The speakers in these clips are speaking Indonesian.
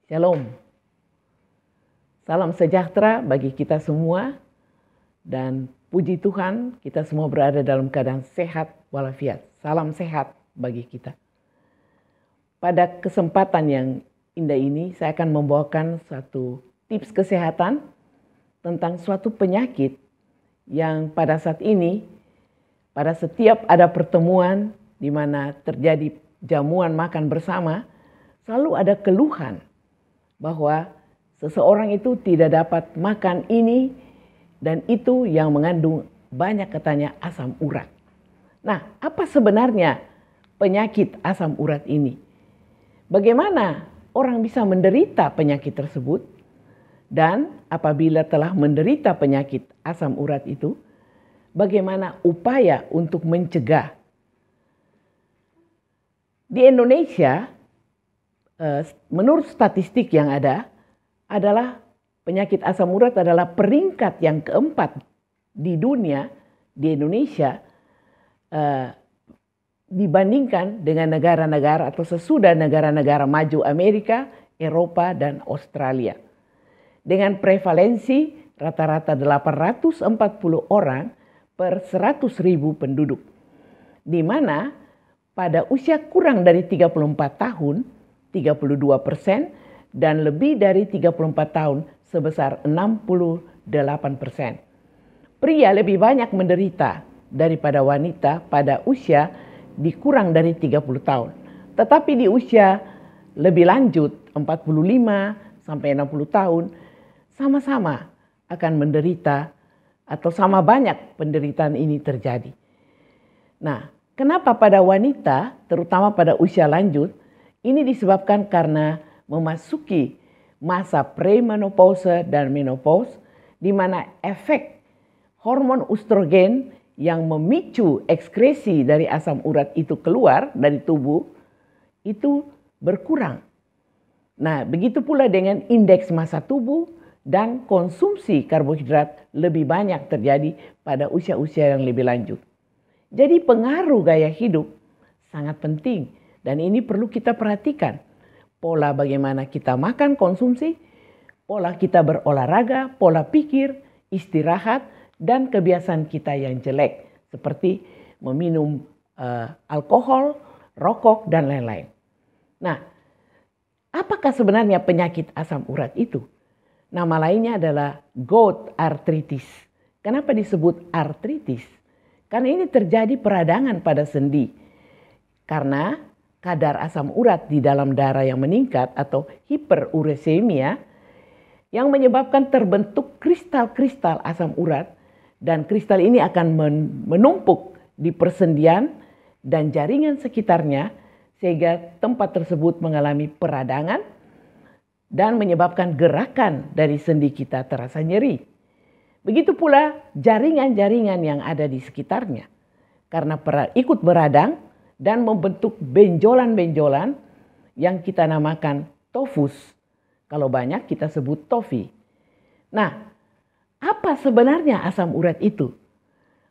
Shalom. Salam sejahtera bagi kita semua dan puji Tuhan kita semua berada dalam keadaan sehat walafiat. Salam sehat bagi kita. Pada kesempatan yang indah ini saya akan membawakan satu tips kesehatan tentang suatu penyakit yang pada saat ini pada setiap ada pertemuan di mana terjadi jamuan makan bersama selalu ada keluhan bahwa seseorang itu tidak dapat makan ini dan itu yang mengandung banyak katanya asam urat. Nah, apa sebenarnya penyakit asam urat ini? Bagaimana orang bisa menderita penyakit tersebut? Dan apabila telah menderita penyakit asam urat itu, bagaimana upaya untuk mencegah? Di Indonesia, menurut statistik yang ada, adalah penyakit asam urat adalah peringkat yang keempat di dunia, di Indonesia, dibandingkan dengan negara-negara atau sesudah negara-negara maju Amerika, Eropa, dan Australia. Dengan prevalensi rata-rata 840 orang per 100.000 penduduk. Di mana pada usia kurang dari 34 tahun, 32%, dan lebih dari 34 tahun sebesar 68%. Pria lebih banyak menderita daripada wanita pada usia di kurang dari 30 tahun. Tetapi di usia lebih lanjut 45 sampai 60 tahun sama-sama akan menderita atau sama banyak penderitaan ini terjadi. Nah, kenapa pada wanita terutama pada usia lanjut ini disebabkan karena memasuki masa premenopause dan menopause di mana efek hormon estrogen yang memicu ekskresi dari asam urat itu keluar dari tubuh itu berkurang. Nah, begitu pula dengan indeks massa tubuh dan konsumsi karbohidrat lebih banyak terjadi pada usia-usia yang lebih lanjut. Jadi pengaruh gaya hidup sangat penting dan ini perlu kita perhatikan. Pola bagaimana kita makan, konsumsi, pola kita berolahraga, pola pikir, istirahat, dan kebiasaan kita yang jelek. Seperti meminum alkohol, rokok, dan lain-lain. Nah, apakah sebenarnya penyakit asam urat itu? Nama lainnya adalah gout arthritis. Kenapa disebut arthritis? Karena ini terjadi peradangan pada sendi. Karena kadar asam urat di dalam darah yang meningkat atau hiperuremia yang menyebabkan terbentuk kristal-kristal asam urat dan kristal ini akan menumpuk di persendian dan jaringan sekitarnya sehingga tempat tersebut mengalami peradangan dan menyebabkan gerakan dari sendi kita terasa nyeri. Begitu pula jaringan-jaringan yang ada di sekitarnya karena ikut beradang dan membentuk benjolan-benjolan yang kita namakan tofus. Kalau banyak kita sebut tofi. Nah, apa sebenarnya asam urat itu?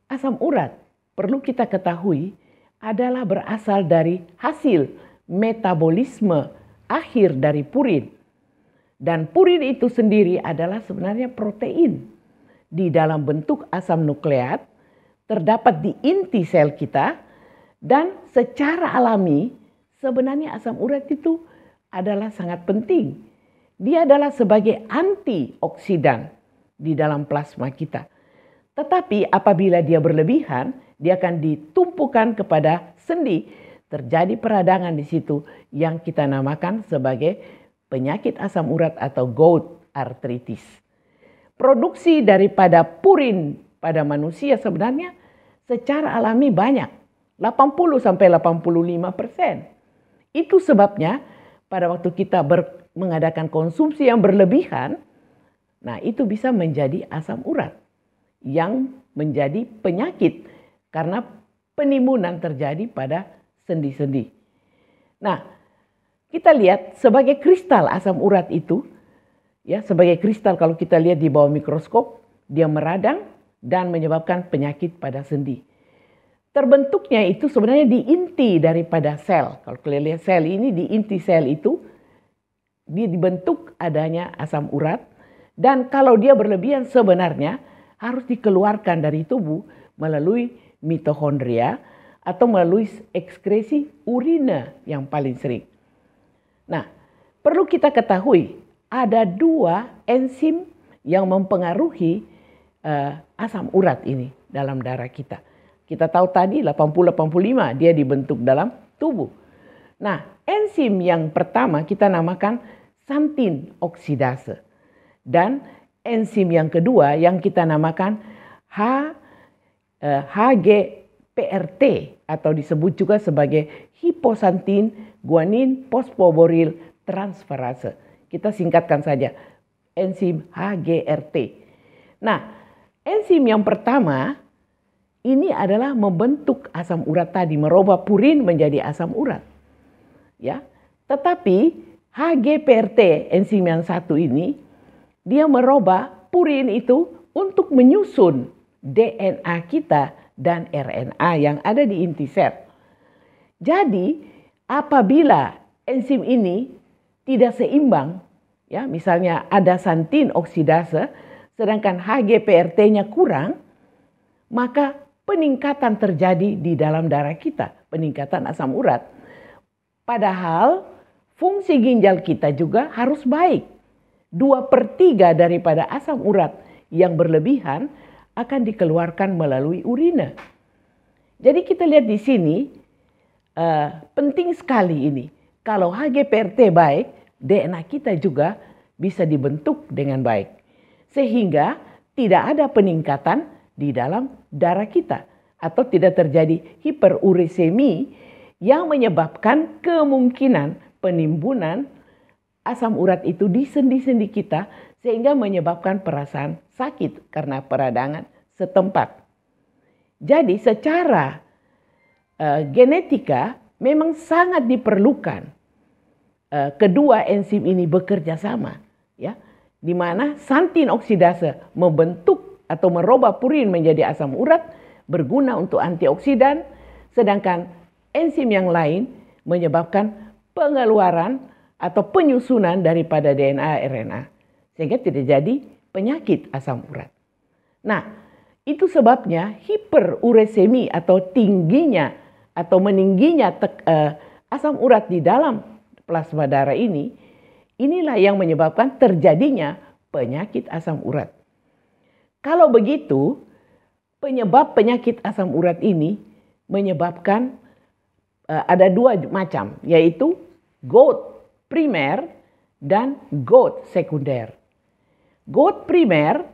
Asam urat perlu kita ketahui adalah berasal dari hasil metabolisme akhir dari purin. Dan purin itu sendiri adalah sebenarnya protein di dalam bentuk asam nukleat terdapat di inti sel kita. Dan secara alami sebenarnya asam urat itu adalah sangat penting. Dia adalah sebagai antioksidan di dalam plasma kita. Tetapi apabila dia berlebihan, dia akan ditumpukan kepada sendi. Terjadi peradangan di situ yang kita namakan sebagai penyakit asam urat atau gout arthritis. Produksi daripada purin pada manusia sebenarnya secara alami banyak. 80-85%. Itu sebabnya pada waktu kita mengadakan konsumsi yang berlebihan, nah itu bisa menjadi asam urat yang menjadi penyakit karena penimbunan terjadi pada sendi-sendi. Nah, kita lihat sebagai kristal asam urat itu, ya sebagai kristal kalau kita lihat di bawah mikroskop, dia meradang dan menyebabkan penyakit pada sendi. Terbentuknya itu sebenarnya di inti daripada sel. Kalau kalian lihat sel ini di inti sel itu dia dibentuk adanya asam urat, dan kalau dia berlebihan sebenarnya harus dikeluarkan dari tubuh melalui mitokondria atau melalui ekskresi urina yang paling sering. Nah, perlu kita ketahui ada 2 enzim yang mempengaruhi asam urat ini dalam darah kita. Kita tahu tadi 80-85 dia dibentuk dalam tubuh. Nah, enzim yang pertama kita namakan xantin oksidase. Dan enzim yang kedua yang kita namakan HGPRT atau disebut juga sebagai hipoxantin guanin fosfoboril transferase. Kita singkatkan saja enzim HGRT. Nah, enzim yang pertama ini adalah membentuk asam urat tadi, merubah purin menjadi asam urat. Ya, tetapi HGPRT enzim yang satu ini dia merubah purin itu untuk menyusun DNA kita dan RNA yang ada di inti sel. Jadi apabila enzim ini tidak seimbang, ya misalnya ada xantin oksidase sedangkan HGPRT-nya kurang, maka peningkatan terjadi di dalam darah kita, peningkatan asam urat. Padahal fungsi ginjal kita juga harus baik. 2/3 daripada asam urat yang berlebihan akan dikeluarkan melalui urina. Jadi kita lihat di sini penting sekali ini. Kalau HGPRT baik, DNA kita juga bisa dibentuk dengan baik. Sehingga tidak ada peningkatan di dalam darah kita. Atau tidak terjadi hiperuricemi yang menyebabkan kemungkinan penimbunan asam urat itu di sendi-sendi kita sehingga menyebabkan perasaan sakit karena peradangan setempat. Jadi secara genetika memang sangat diperlukan kedua enzim ini bekerja sama, ya, di mana xantin oksidase membentuk atau merubah purin menjadi asam urat berguna untuk antioksidan, sedangkan enzim yang lain menyebabkan pengeluaran atau penyusunan daripada DNA RNA sehingga tidak jadi penyakit asam urat. Nah, itu sebabnya hiperuricemi atau tingginya atau meningginya asam urat di dalam plasma darah ini, inilah yang menyebabkan terjadinya penyakit asam urat. Kalau begitu, penyebab penyakit asam urat ini menyebabkan ada 2 macam, yaitu GOAT primer dan GOAT sekunder. GOAT primer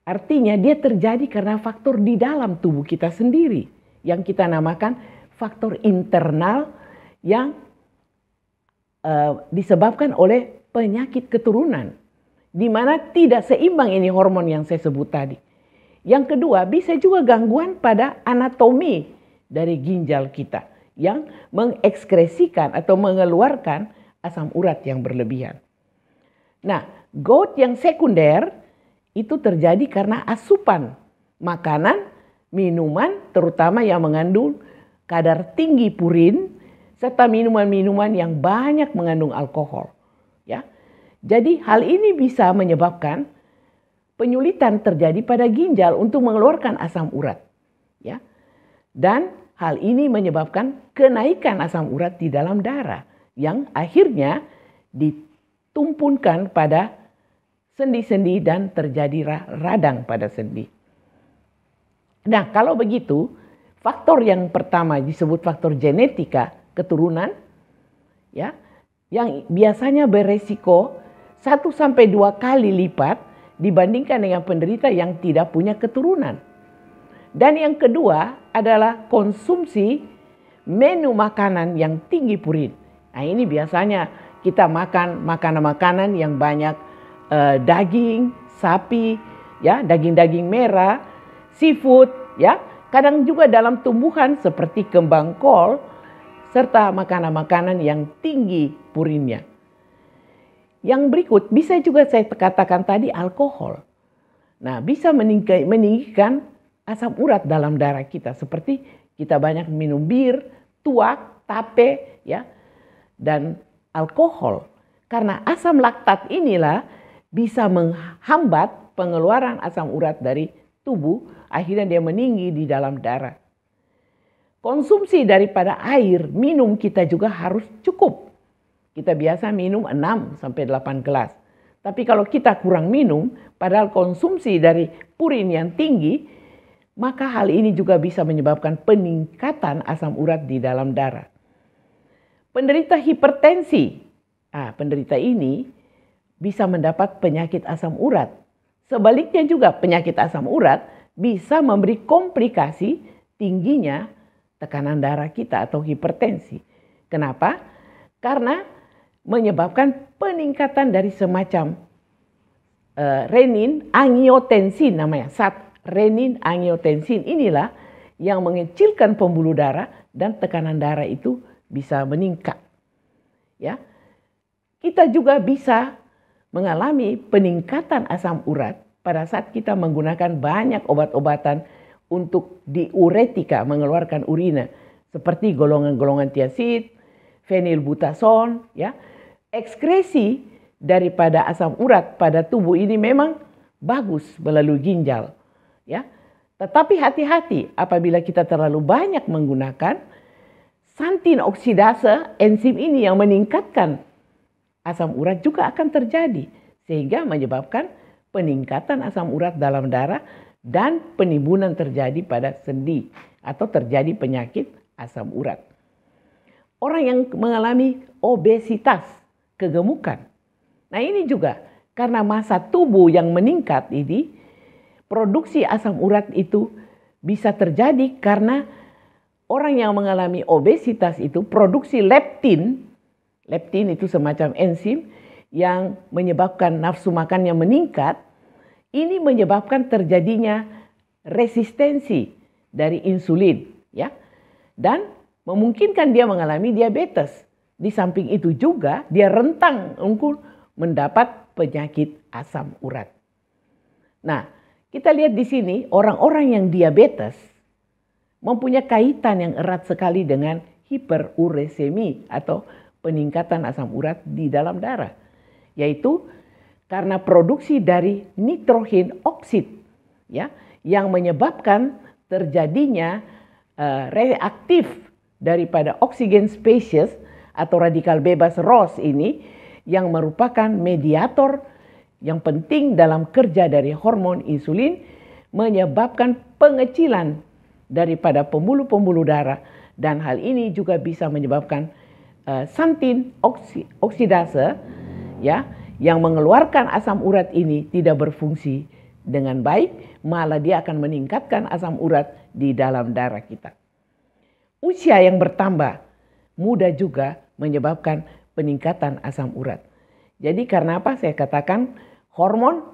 artinya dia terjadi karena faktor di dalam tubuh kita sendiri yang kita namakan faktor internal yang disebabkan oleh penyakit keturunan, di mana tidak seimbang ini hormon yang saya sebut tadi. Yang kedua, bisa juga gangguan pada anatomi dari ginjal kita yang mengekskresikan atau mengeluarkan asam urat yang berlebihan. Nah, GOAT yang sekunder itu terjadi karena asupan makanan, minuman, terutama yang mengandung kadar tinggi purin, serta minuman-minuman yang banyak mengandung alkohol. Ya, jadi hal ini bisa menyebabkan penyulitan terjadi pada ginjal untuk mengeluarkan asam urat. Ya, dan hal ini menyebabkan kenaikan asam urat di dalam darah yang akhirnya ditumpunkan pada sendi-sendi dan terjadi radang pada sendi. Nah, kalau begitu, faktor yang pertama disebut faktor genetika, keturunan, ya, yang biasanya beresiko 1-2 kali lipat dibandingkan dengan penderita yang tidak punya keturunan. Dan yang kedua adalah konsumsi menu makanan yang tinggi purin. Nah, ini biasanya kita makan makanan-makanan yang banyak daging, sapi, ya, daging-daging merah, seafood, ya, kadang juga dalam tumbuhan seperti kembang kol, serta makanan-makanan yang tinggi purinnya. Yang berikut bisa juga saya katakan tadi alkohol. Nah, bisa meninggikan asam urat dalam darah kita seperti kita banyak minum bir, tuak, tape, ya, dan alkohol. Karena asam laktat inilah bisa menghambat pengeluaran asam urat dari tubuh, akhirnya dia meninggi di dalam darah. Konsumsi daripada air minum kita juga harus cukup. Kita biasa minum 6-8 gelas. Tapi kalau kita kurang minum, padahal konsumsi dari purin yang tinggi, maka hal ini juga bisa menyebabkan peningkatan asam urat di dalam darah. Penderita hipertensi, penderita ini bisa mendapat penyakit asam urat. Sebaliknya juga penyakit asam urat bisa memberi komplikasi tingginya tekanan darah kita atau hipertensi. Kenapa? Karena menyebabkan peningkatan dari semacam renin angiotensin namanya. Renin angiotensin inilah yang mengecilkan pembuluh darah dan tekanan darah itu bisa meningkat. Ya. Kita juga bisa mengalami peningkatan asam urat pada saat kita menggunakan banyak obat-obatan untuk diuretika, mengeluarkan urina, seperti golongan-golongan tiazid, fenilbutason, ya. Ekskresi daripada asam urat pada tubuh ini memang bagus melalui ginjal, ya. Tetapi hati-hati apabila kita terlalu banyak menggunakan santin oksidase, enzim ini yang meningkatkan asam urat juga akan terjadi, sehingga menyebabkan peningkatan asam urat dalam darah dan penimbunan terjadi pada sendi atau terjadi penyakit asam urat. Orang yang mengalami obesitas, kegemukan. Nah ini juga karena massa tubuh yang meningkat ini, produksi asam urat itu bisa terjadi karena orang yang mengalami obesitas itu produksi leptin. Leptin itu semacam enzim yang menyebabkan nafsu makannya meningkat. Ini menyebabkan terjadinya resistensi dari insulin, ya. Dan memungkinkan dia mengalami diabetes. Di samping itu juga dia rentang untuk mendapat penyakit asam urat. Nah, kita lihat di sini orang-orang yang diabetes mempunyai kaitan yang erat sekali dengan hiperurasemi atau peningkatan asam urat di dalam darah. Yaitu karena produksi dari nitrogen oksid, ya, yang menyebabkan terjadinya reaktif daripada oksigen species atau radikal bebas ROS ini yang merupakan mediator yang penting dalam kerja dari hormon insulin, menyebabkan pengecilan daripada pembuluh-pembuluh darah, dan hal ini juga bisa menyebabkan santin oksidase, ya, yang mengeluarkan asam urat ini tidak berfungsi dengan baik, malah dia akan meningkatkan asam urat di dalam darah kita. Usia yang bertambah mudah juga menyebabkan peningkatan asam urat. Jadi karena apa saya katakan hormon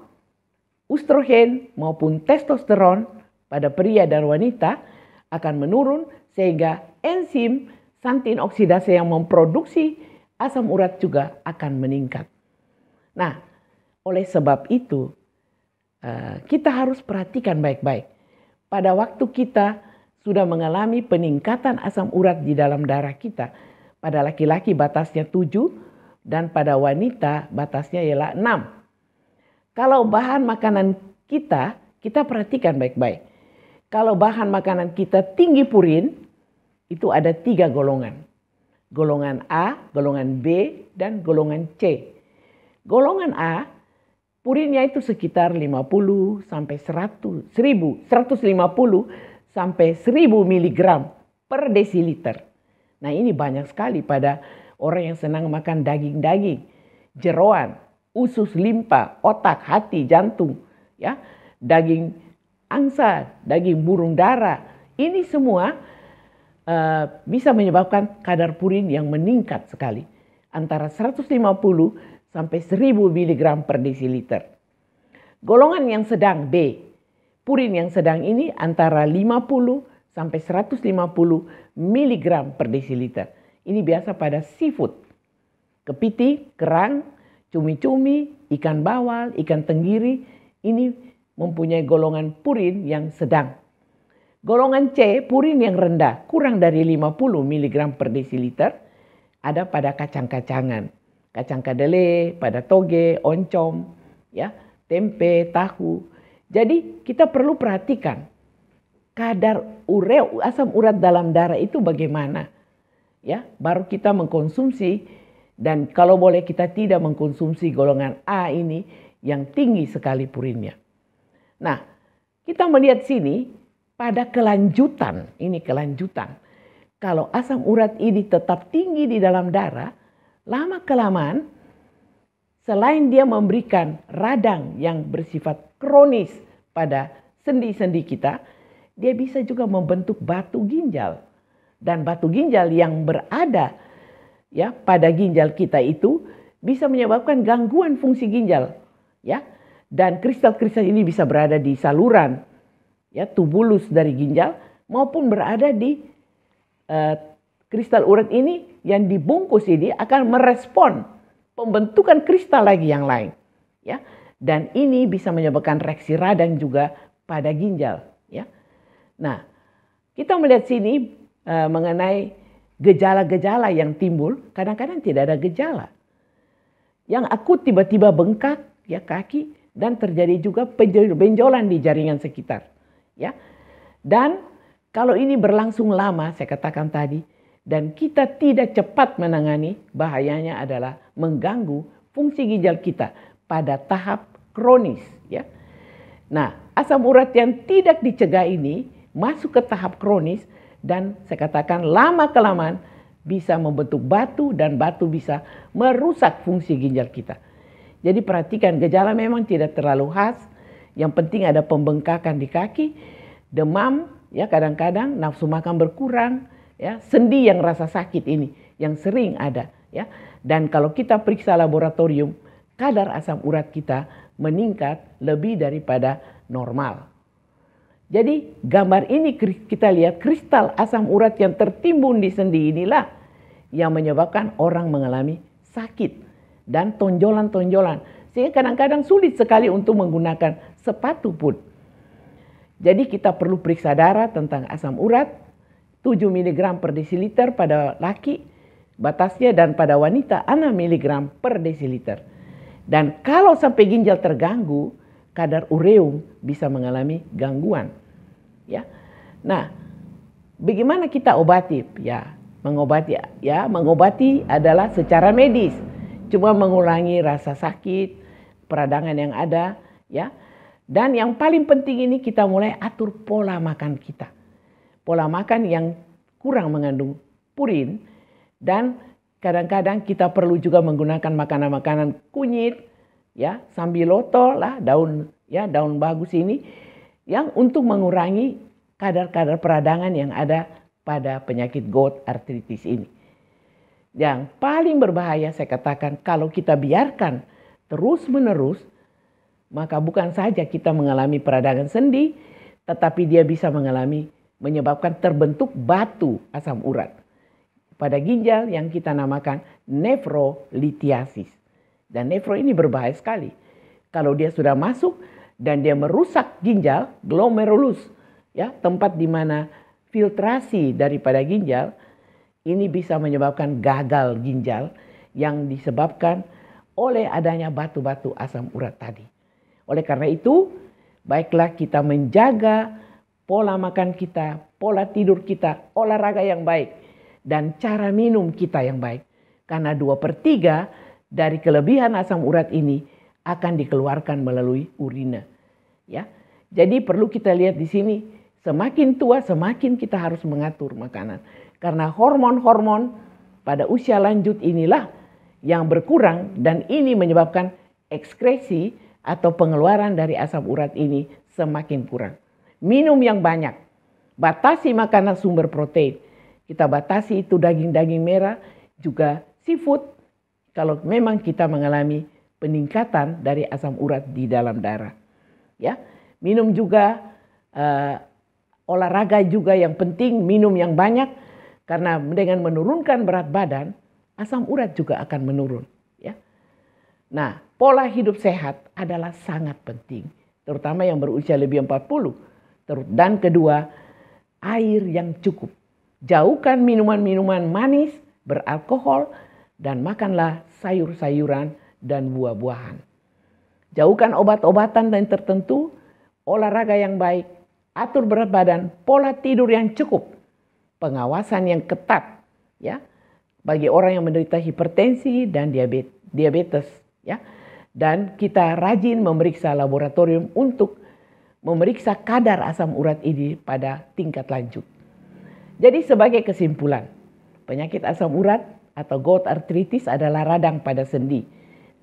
estrogen maupun testosteron pada pria dan wanita akan menurun, sehingga enzim santin oksidase yang memproduksi asam urat juga akan meningkat. Nah, oleh sebab itu kita harus perhatikan baik-baik. Pada waktu kita sudah mengalami peningkatan asam urat di dalam darah kita, pada laki-laki batasnya 7 dan pada wanita batasnya ialah 6. Kalau bahan makanan kita perhatikan baik-baik. Kalau bahan makanan kita tinggi purin, itu ada 3 golongan. Golongan A, golongan B, dan golongan C. Golongan A, purinnya itu sekitar 50 sampai 150 sampai 1000 mg per desiliter. Nah ini banyak sekali pada orang yang senang makan daging-daging, jeroan, usus limpa, otak, hati, jantung, ya, daging angsa, daging burung dara. Ini semua bisa menyebabkan kadar purin yang meningkat sekali, antara 150 sampai 1000 mg per desiliter. Golongan yang sedang B, purin yang sedang ini antara 50 sampai 150 mg per desiliter. Ini biasa pada seafood, kepiting, kerang, cumi-cumi, ikan bawal, ikan tenggiri, ini mempunyai golongan purin yang sedang. Golongan C, purin yang rendah, kurang dari 50 mg per desiliter, ada pada kacang-kacangan, kacang kedelai, pada toge, oncom, ya, tempe, tahu. Jadi kita perlu perhatikan kadar asam urat dalam darah itu bagaimana. Ya, baru kita mengkonsumsi, dan kalau boleh kita tidak mengkonsumsi golongan A ini yang tinggi sekali purinnya. Nah, kita melihat sini pada kelanjutan, ini kelanjutan. Kalau asam urat ini tetap tinggi di dalam darah, lama kelamaan selain dia memberikan radang yang bersifat kronis pada sendi-sendi kita, dia bisa juga membentuk batu ginjal. Dan batu ginjal yang berada ya pada ginjal kita itu bisa menyebabkan gangguan fungsi ginjal, ya. Dan kristal-kristal ini bisa berada di saluran ya tubulus dari ginjal maupun berada di kristal urat ini yang dibungkus ini akan merespon pembentukan kristal lagi yang lain, ya. Dan ini bisa menyebabkan reaksi radang juga pada ginjal, ya. Nah, kita melihat sini mengenai gejala-gejala yang timbul, kadang-kadang tidak ada gejala. Yang akut tiba-tiba bengkak ya kaki dan terjadi juga benjolan di jaringan sekitar, ya. Dan kalau ini berlangsung lama, saya katakan tadi, dan kita tidak cepat menangani, bahayanya adalah mengganggu fungsi ginjal kita pada tahap kronis, ya. Nah, asam urat yang tidak dicegah ini masuk ke tahap kronis dan saya katakan lama-kelamaan bisa membentuk batu dan batu bisa merusak fungsi ginjal kita. Jadi perhatikan, gejala memang tidak terlalu khas. Yang penting ada pembengkakan di kaki, demam, ya kadang-kadang nafsu makan berkurang, ya sendi yang rasa sakit ini yang sering ada, ya. Dan kalau kita periksa laboratorium, kadar asam urat kita meningkat lebih daripada normal. Jadi gambar ini kita lihat kristal asam urat yang tertimbun di sendi inilah yang menyebabkan orang mengalami sakit dan tonjolan-tonjolan. Sehingga kadang-kadang sulit sekali untuk menggunakan sepatu pun. Jadi kita perlu periksa darah tentang asam urat 7 mg per desiliter pada laki batasnya dan pada wanita 6 mg per desiliter. Dan kalau sampai ginjal terganggu, kadar ureum bisa mengalami gangguan. Ya. Nah, bagaimana kita obati? Mengobati adalah secara medis. Cuma mengurangi rasa sakit, peradangan yang ada, ya. Dan yang paling penting ini kita mulai atur pola makan kita. Pola makan yang kurang mengandung purin dan kadang-kadang kita perlu juga menggunakan makanan-makanan kunyit, ya, sambiloto lah, daun bagus ini yang untuk mengurangi kadar-kadar peradangan yang ada pada penyakit gout artritis ini. Yang paling berbahaya saya katakan kalau kita biarkan terus-menerus, maka bukan saja kita mengalami peradangan sendi, tetapi dia bisa menyebabkan terbentuk batu asam urat pada ginjal yang kita namakan nefrolitiasis. Dan nefro ini berbahaya sekali. Kalau dia sudah masuk dan dia merusak ginjal, glomerulus, ya, tempat di mana filtrasi daripada ginjal, ini bisa menyebabkan gagal ginjal yang disebabkan oleh adanya batu-batu asam urat tadi. Oleh karena itu, baiklah kita menjaga pola makan kita, pola tidur kita, olahraga yang baik, dan cara minum kita yang baik. Karena 2/3 dari kelebihan asam urat ini akan dikeluarkan melalui urina. Ya, jadi perlu kita lihat di sini, semakin tua semakin kita harus mengatur makanan. Karena hormon-hormon pada usia lanjut inilah yang berkurang dan ini menyebabkan ekskresi atau pengeluaran dari asam urat ini semakin kurang. Minum yang banyak, batasi makanan sumber protein. Kita batasi itu daging-daging merah, juga seafood kalau memang kita mengalami peningkatan dari asam urat di dalam darah. Ya, minum juga olahraga juga yang penting, minum yang banyak karena dengan menurunkan berat badan, asam urat juga akan menurun. Ya. Nah, pola hidup sehat adalah sangat penting, terutama yang berusia lebih 40. Dan kedua, air yang cukup. Jauhkan minuman-minuman manis, beralkohol, dan makanlah sayur-sayuran dan buah-buahan. Jauhkan obat-obatan dan tertentu, olahraga yang baik, atur berat badan, pola tidur yang cukup, pengawasan yang ketat ya bagi orang yang menderita hipertensi dan diabetes ya. Dan kita rajin memeriksa laboratorium untuk memeriksa kadar asam urat ini pada tingkat lanjut. Jadi sebagai kesimpulan, penyakit asam urat atau gout arthritis adalah radang pada sendi.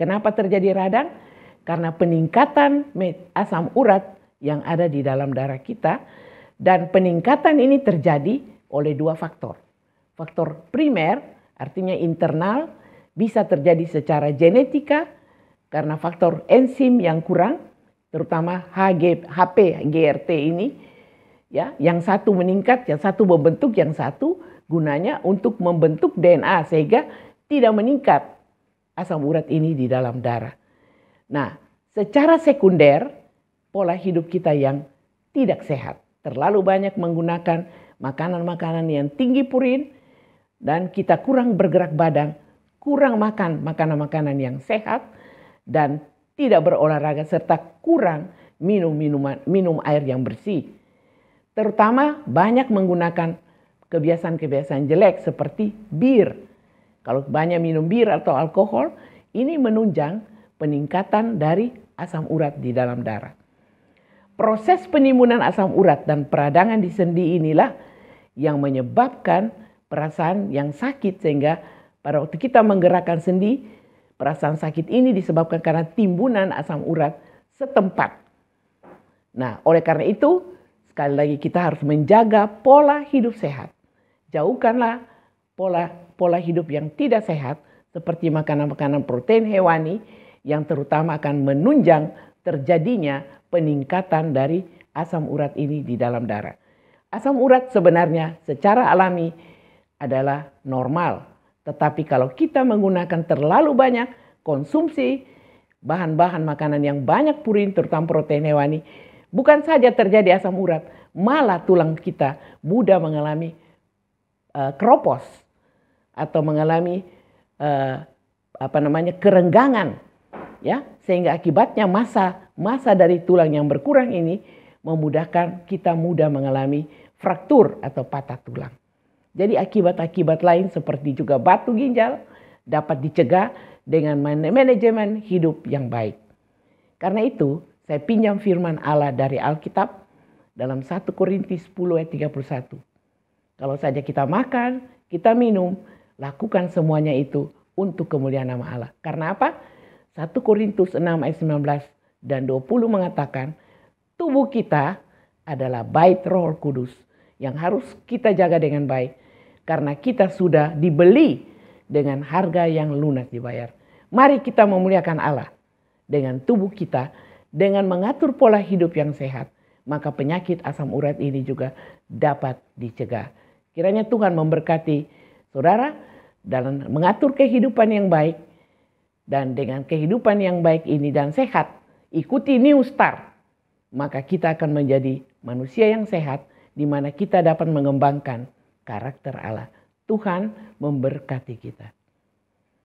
Kenapa terjadi radang? Karena peningkatan asam urat yang ada di dalam darah kita, dan peningkatan ini terjadi oleh dua faktor. Faktor primer artinya internal, bisa terjadi secara genetika karena faktor enzim yang kurang, terutama HPGRT ini ya, yang satu meningkat, yang satu membentuk, yang satu gunanya untuk membentuk DNA sehingga tidak meningkat asam urat ini di dalam darah. Nah, secara sekunder pola hidup kita yang tidak sehat, terlalu banyak menggunakan makanan-makanan yang tinggi purin, dan kita kurang bergerak badan, kurang makan makanan-makanan yang sehat, dan tidak berolahraga, serta kurang minum air yang bersih. Terutama banyak menggunakan kebiasaan-kebiasaan jelek seperti bir. Kalau banyak minum bir atau alkohol, ini menunjang peningkatan dari asam urat di dalam darah. Proses penimbunan asam urat dan peradangan di sendi inilah yang menyebabkan perasaan yang sakit, sehingga pada waktu kita menggerakkan sendi, perasaan sakit ini disebabkan karena timbunan asam urat setempat. Nah, oleh karena itu, sekali lagi kita harus menjaga pola hidup sehat. Jauhkanlah pola hidup yang tidak sehat, seperti makanan-makanan protein hewani, yang terutama akan menunjang terjadinya peningkatan dari asam urat ini di dalam darah. Asam urat sebenarnya secara alami adalah normal. Tetapi kalau kita menggunakan terlalu banyak konsumsi bahan-bahan makanan yang banyak purin, terutama protein hewani, bukan saja terjadi asam urat, malah tulang kita mudah mengalami keropos atau mengalami kerenggangan, ya, sehingga akibatnya massa dari tulang yang berkurang ini memudahkan kita mudah mengalami fraktur atau patah tulang. Jadi akibat-akibat lain seperti juga batu ginjal dapat dicegah dengan manajemen hidup yang baik. Karena itu saya pinjam firman Allah dari Alkitab dalam 1 Korintus 10 ayat 31. Kalau saja kita makan, kita minum, lakukan semuanya itu untuk kemuliaan nama Allah. Karena apa? 1 Korintus 6 ayat 19 dan 20 mengatakan tubuh kita adalah bait Roh Kudus yang harus kita jaga dengan baik. Karena kita sudah dibeli dengan harga yang lunas dibayar. Mari kita memuliakan Allah dengan tubuh kita, dengan mengatur pola hidup yang sehat. Maka penyakit asam urat ini juga dapat dicegah. Kiranya Tuhan memberkati saudara dalam mengatur kehidupan yang baik. Dan dengan kehidupan yang baik ini dan sehat, ikuti New Start. Maka kita akan menjadi manusia yang sehat, di mana kita dapat mengembangkan karakter Allah. Tuhan memberkati kita.